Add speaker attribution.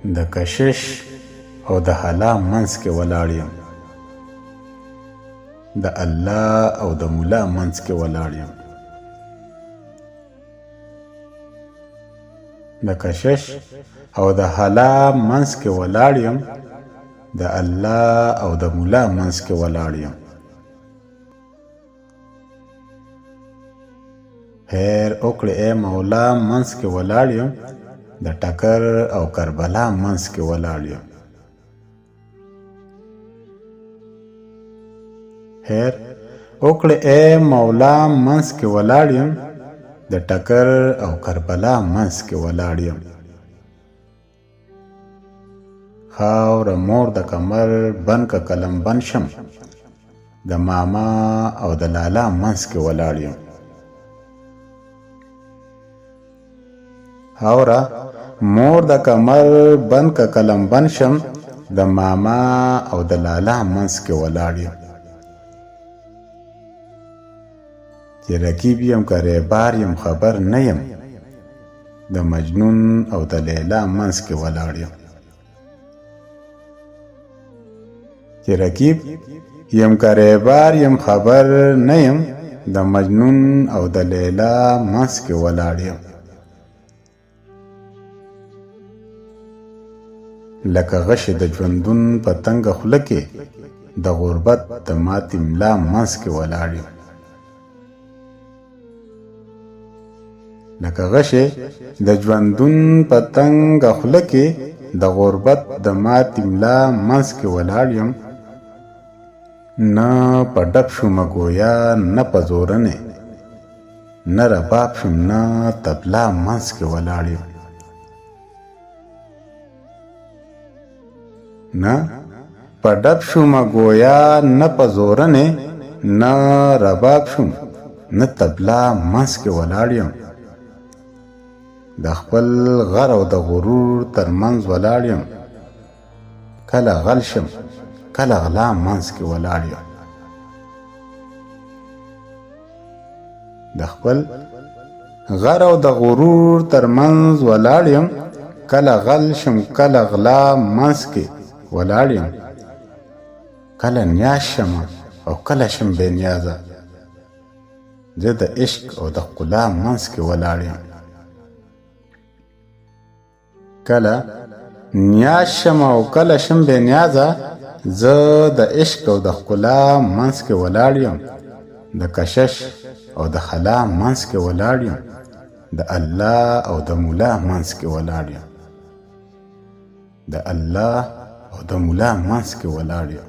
Speaker 1: د کشش او د حلا منځ کې ولاړ یم، د الله او د ملا منځ کې ولاړ یم. د کشش او د حلا منځ کې ولاړ یم، د الله او د ملا منځ کې ولاړ یم. خیر وکړې ای مولا منځ کې ولاړ یم، د ټکر او کربلا منځ کې ولاړ یم. خیر وکړې ای مولا منځ کې ولاړ یم، د ټکر او کربلا منځ کې ولاړ یم. خاوره مور د کمر بن که قلم بن شم، د ماما او د لالا منځ کې ولاړ یم. خاوره مور د کمر بن که قلم بن شم، د ماما او د لالا منځ کې ولاړ یم. چې رقیب یم که ریبار یم خبر نه یم، د مجنون او د لیلا منځ کې ولاړ یم. چې رقیب یم که ریبار یم خبر نه یم، د مجنون او د لیلا منځ کې ولاړ یم. لکه غشې د ژوندون په تنګه خوله کې، د غربت د ماتې ملا منځ کې ولاړ یم. لکه غشې د ژوندون په تنګه خوله کې، د غربت د ماتې ملا منځ کې ولاړ یم. نه په ډب شومه ګویا نه په زورنې، نه رباب شوم نه طبلا منځ کې ولاړ یم. نه په ډب شومه ګویا نه په زورنې، نه رباب شوم نه طبلا منځ کې ولاړ یم. د خپل غر او د غرور تر منځ ولاړ یم، کله غل شم کله غلا منځ کې ولاړ یم. د خپل غر او د غرور تر منځ ولاړ یم، کله غل شم کله غلا منځ کې ولاړ یم. کله نیاز شم او کله شم بې نیازه، زه د عشق او د ښکلا منځ کې ولاړ یم. کله نیاز شم او کله شم بې نیازه، زه د عشق او د ښکلا منځ کې ولاړ یم. د کشش او د حلا منځ کې ولاړ یم، د الله او د ملا منځ کې ولاړ یم. د الله او د ملا منځ کې ولاړ یم.